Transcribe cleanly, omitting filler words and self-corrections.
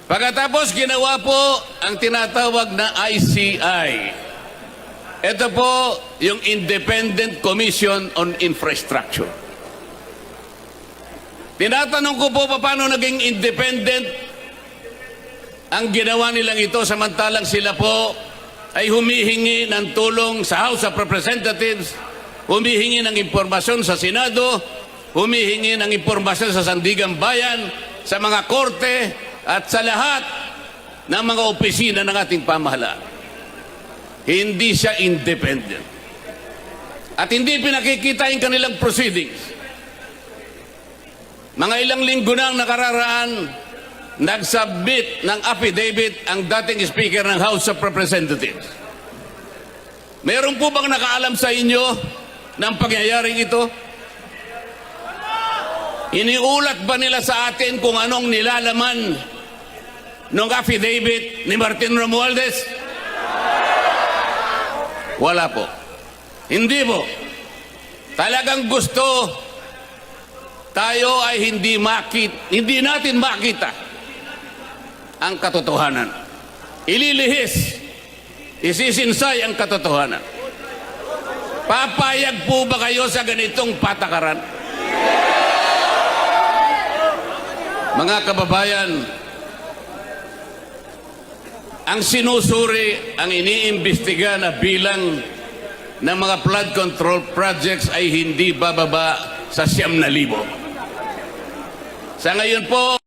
Pagkatapos ginawa po ang tinatawag na ICI. Ito po yung Independent Commission on Infrastructure. Tinatanong ko po paano naging independent ang ginawa nilang ito samantalang sila po ay humihingi ng tulong sa House of Representatives, humihingi ng impormasyon sa Senado, humihingi ng impormasyon sa Sandigang Bayan, sa mga korte at sa lahat ng mga opisina ng ating pamahalaan. Hindi siya independent. At hindi pinakikita yung kanilang proceedings. Mga ilang linggo nang nakararaan, nagsubmit ng affidavit ang dating Speaker ng House of Representatives. Meron po bang nakaalam sa inyo ng pangyayaring ito? Iniulat ba nila sa atin kung anong nilalaman ng affidavit ni Martin Romualdez? Wala po. Hindi po. Talagang gusto tayo ay hindi natin makita ang katotohanan. Ililihis, isisinsay ang katotohanan. Papayag po ba kayo sa ganitong patakaran? Mga kababayan, ang sinusuri, ang iniimbestiga na bilang ng mga flood control projects ay hindi bababa sa 9,000. Sa ngayon po,